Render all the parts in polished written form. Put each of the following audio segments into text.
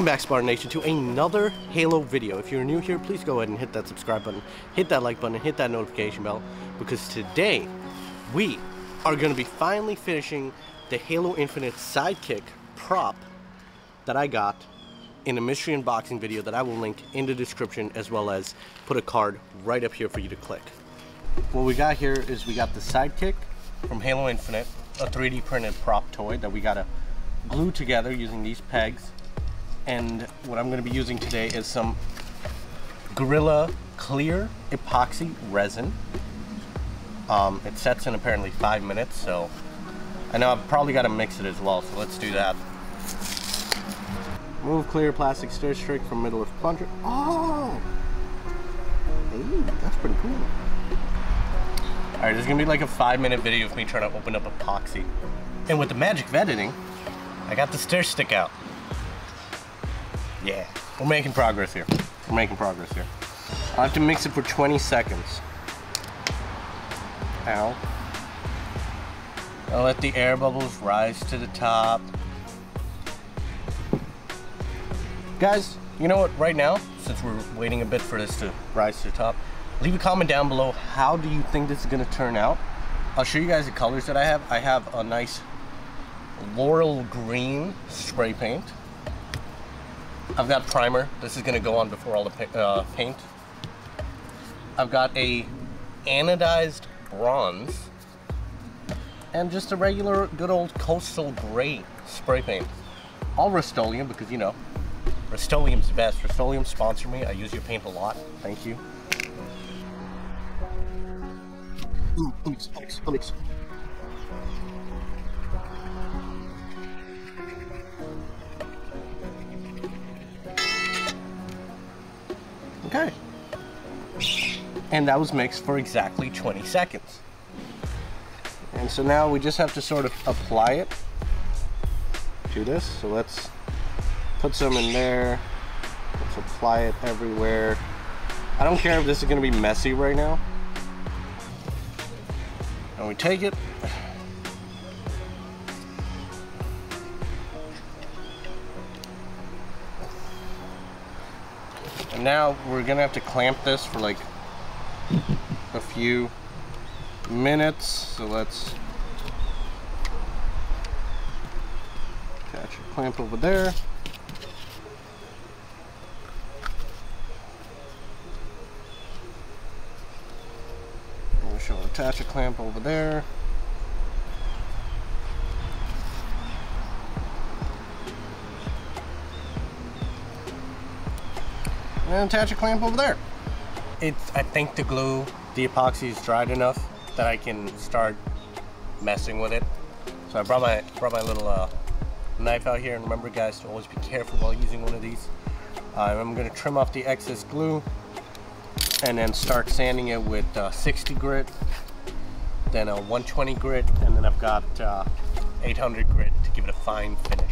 back, Spartan Nation, to another Halo video. If you're new here, please go ahead and hit that subscribe button, hit that like button, and hit that notification bell, because today we are going to be finally finishing the Halo Infinite Sidekick prop that I got in a mystery unboxing video that I will link in the description, as well as put a card right up here for you to click. What we got here is we got the Sidekick from Halo Infinite, a 3D printed prop toy that we got to glue together using these pegs. And what I'm going to be using today is some Gorilla Clear epoxy resin. It sets in apparently 5 minutes, so I know I've probably got to mix it as well, so let's do that. Remove clear plastic stir stick from middle of plunger. Oh! Hey, that's pretty cool. Alright, there's going to be like a 5-minute video of me trying to open up epoxy. And with the magic of editing, I got the stir stick out. Yeah, we're making progress here. We're making progress here. I have to mix it for 20 seconds. Ow. I'll let the air bubbles rise to the top. Guys, you know what, right now, since we're waiting a bit for this to rise to the top, leave a comment down below, how do you think this is gonna turn out? I'll show you guys the colors that I have. I have a nice laurel green spray paint. I've got primer. This is gonna go on before all the paint. I've got a anodized bronze and just a regular good old coastal gray spray paint. All Rust-Oleum, because you know, Rust-Oleum's the best. Rust-Oleum, sponsor me. I use your paint a lot. Thank you. Onyx. Okay. And that was mixed for exactly 20 seconds. And so now we just have to sort of apply it to this. So let's put some in there. Let's apply it everywhere. I don't care if this is going to be messy right now. And we take it. And now we're gonna have to clamp this for like a few minutes. So let's attach a clamp over there. We'll attach a clamp over there. And attach a clamp over there. I think the glue, the epoxy is dried enough that I can start messing with it. So I brought my little knife out here, and remember guys to always be careful while using one of these. I'm going to trim off the excess glue and then start sanding it with 60 grit, then a 120 grit, and then I've got 800 grit to give it a fine finish.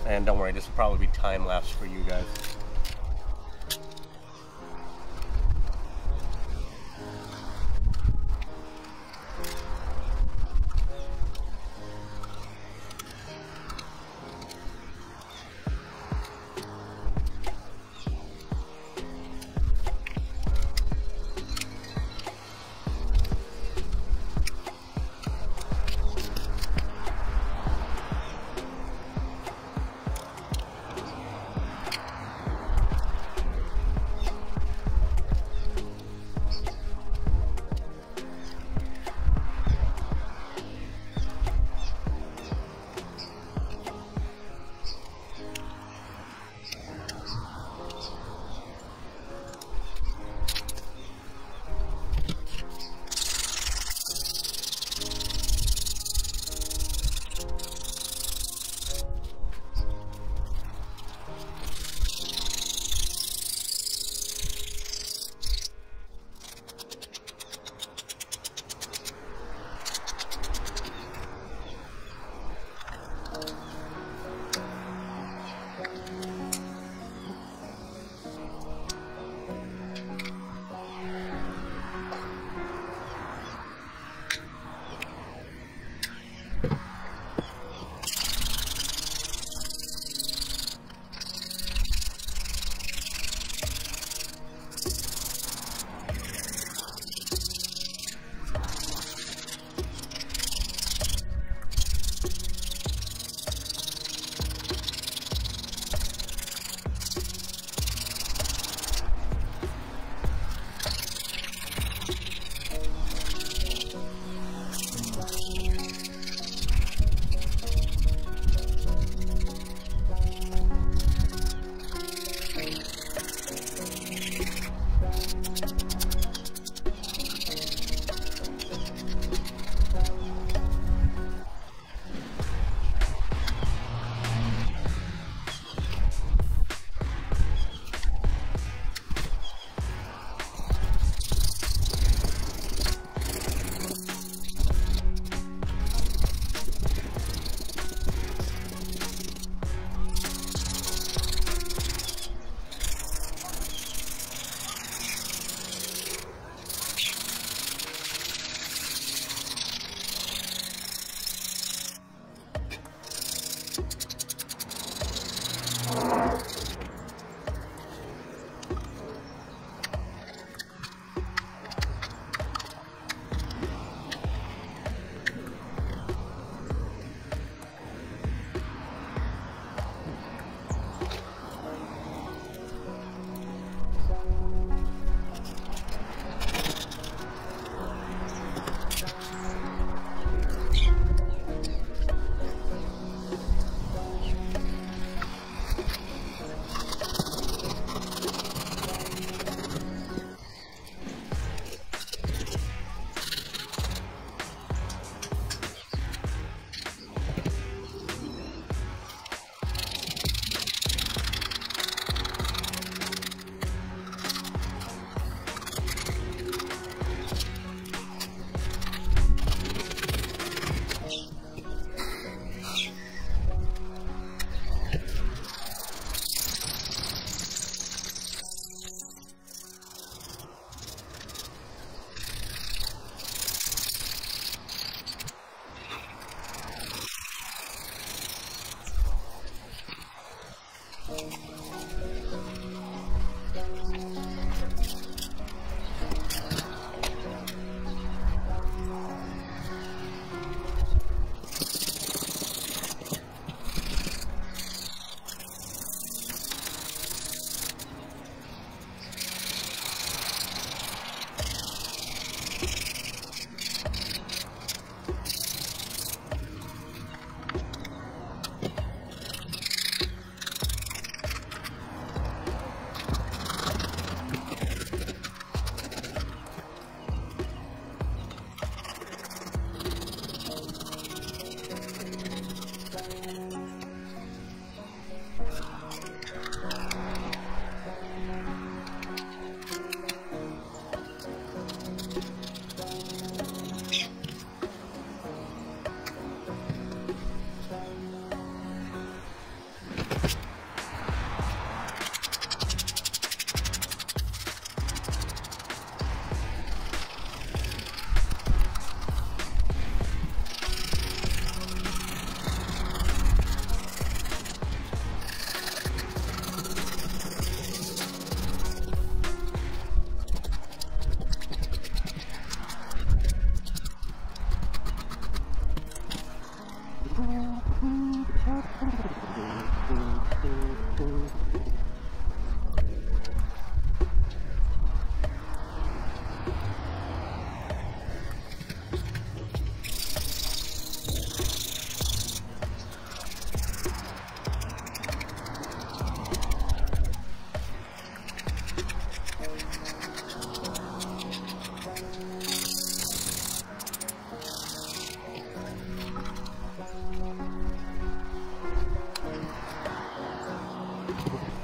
And don't worry, this will probably be time lapse for you guys.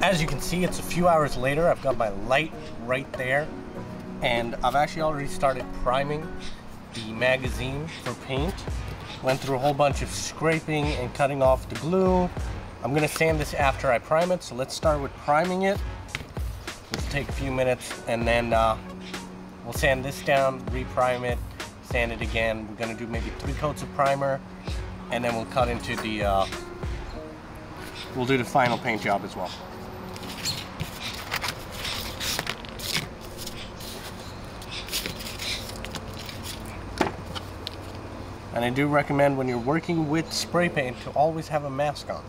As you can see, it's a few hours later. I've got my light right there, and I've actually already started priming the magazine for paint. Went through a whole bunch of scraping and cutting off the glue. I'm gonna sand this after I prime it, so let's start with priming it. Let's take a few minutes, and then we'll sand this down, reprime it, sand it again. We're gonna do maybe 3 coats of primer, and then we'll cut into the, we'll do the final paint job as well. And I do recommend when you're working with spray paint to always have a mask on.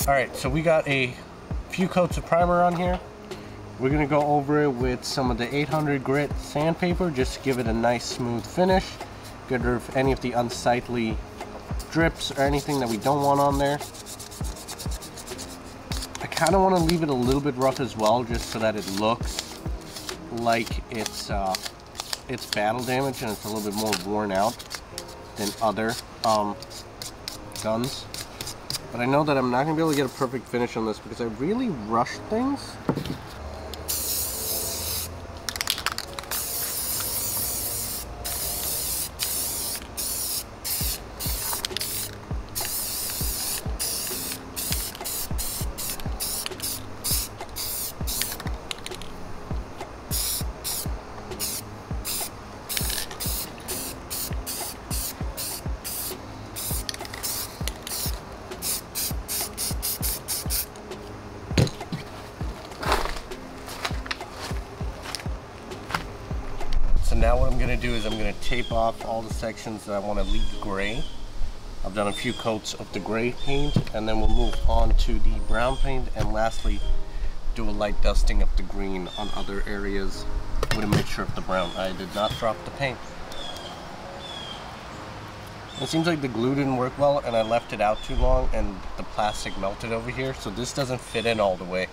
Alright, so we got a few coats of primer on here. We're going to go over it with some of the 800 grit sandpaper just to give it a nice smooth finish. Get rid of any of the unsightly drips or anything that we don't want on there. I kind of want to leave it a little bit rough as well, just so that it looks like it's battle damage and it's a little bit more worn out than other guns. But I know that I'm not going to be able to get a perfect finish on this because I really rushed things. So now what I'm going to do is I'm going to tape off all the sections that I want to leave gray. I've done a few coats of the gray paint, and then we'll move on to the brown paint, and lastly do a light dusting of the green on other areas with a mixture of the brown. I did not drop the paint. It seems like the glue didn't work well and I left it out too long and the plastic melted over here, so this doesn't fit in all the way.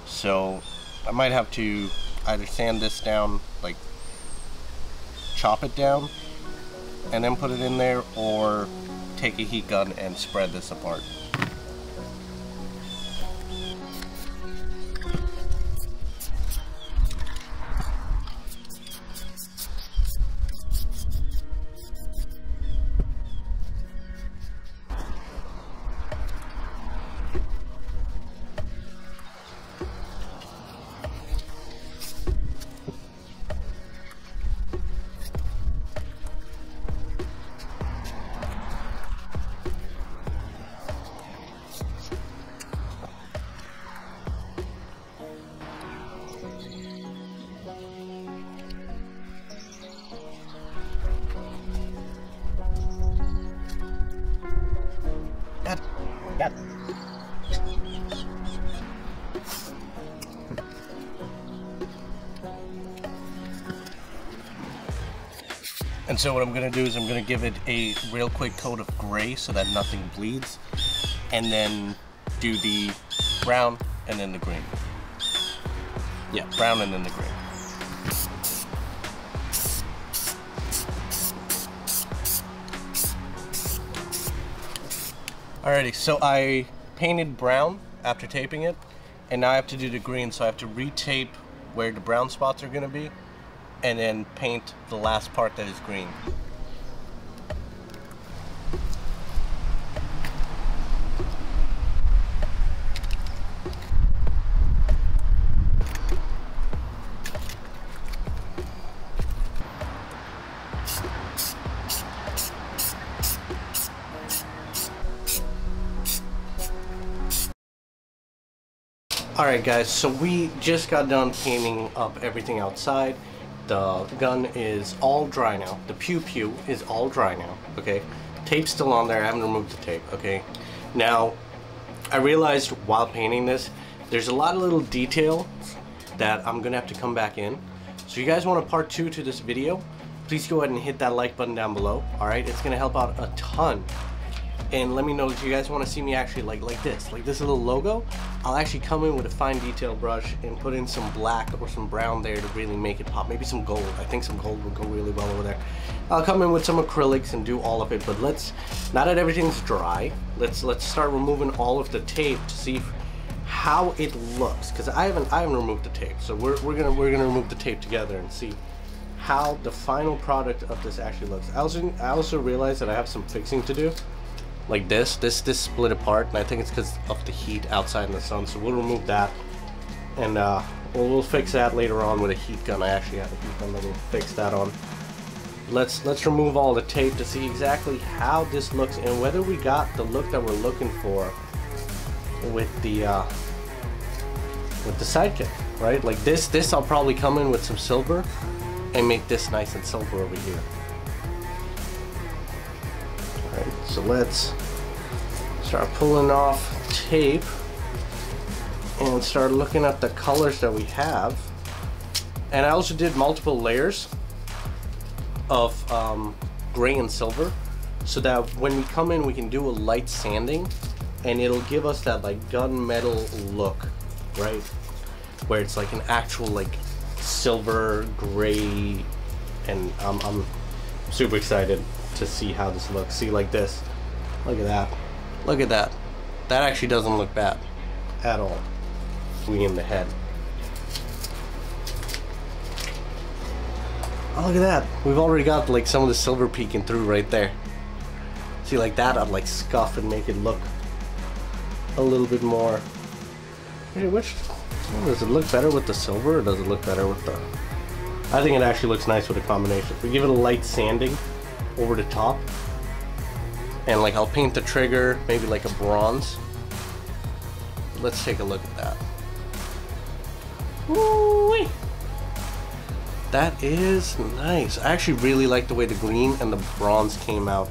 So I might have to either sand this down, like chop it down and then put it in there, or take a heat gun and spread this apart. Got it. And so what I'm going to do is I'm going to give it a real quick coat of gray so that nothing bleeds, and then do the brown and then the green. Yeah, brown and then the green. Alrighty, so I painted brown after taping it, and now I have to do the green, so I have to retape where the brown spots are going to be, and then paint the last part that is green. Alright guys, so we just got done painting up everything outside. The gun is all dry now. The pew-pew is all dry now, okay? Tape's still on there, I haven't removed the tape, okay? Now, I realized while painting this, there's a lot of little details that I'm gonna have to come back in. So you guys want a part 2 to this video, please go ahead and hit that like button down below. All right, it's gonna help out a ton. And let me know if you guys want to see me actually like this little logo. I'll actually come in with a fine detail brush and put in some black or some brown there to really make it pop. Maybe some gold. I think some gold would go really well over there. I'll come in with some acrylics and do all of it. But now that everything's dry, let's start removing all of the tape to see how it looks. Because I haven't removed the tape, so we're gonna remove the tape together and see how the final product of this actually looks. I also realized that I have some fixing to do. Like this split apart, and I think it's because of the heat outside in the sun, so we'll remove that, and we'll fix that later on with a heat gun. I actually have a heat gun that will fix that on. Let's remove all the tape to see exactly how this looks and whether we got the look that we're looking for with the sidekick, right? Like this I'll probably come in with some silver and make this nice and silver over here. So let's start pulling off tape and start looking at the colors that we have. And I also did multiple layers of gray and silver, so that when we come in we can do a light sanding and it'll give us that like gunmetal look, right? Where it's like an actual like silver gray, and I'm super excited to see how this looks. See, like this. Look at that. Look at that. That actually doesn't look bad at all. We in the head. Oh, look at that. We've already got like some of the silver peeking through right there. See, like that I'd like scuff and make it look a little bit more. Does it look better with the silver, or does it look better with the... I think it actually looks nice with a combination. We give it a light sanding over the top, and like I'll paint the trigger maybe like a bronze. Let's take a look at that. Woo-wee. That is nice. I actually really like the way the green and the bronze came out.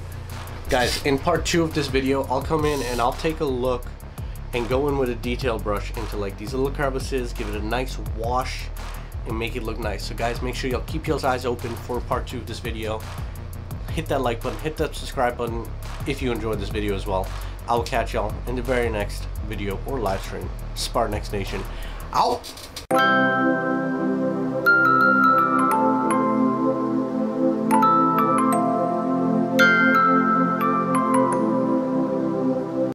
Guys, in part 2 of this video, I'll come in and I'll take a look and go in with a detail brush into like these little crevices, give it a nice wash and make it look nice. So guys, make sure y'all keep your eyes open for part 2 of this video. Hit that like button, hit that subscribe button if you enjoyed this video as well. I will catch y'all in the very next video or live stream. Spartan X Nation out.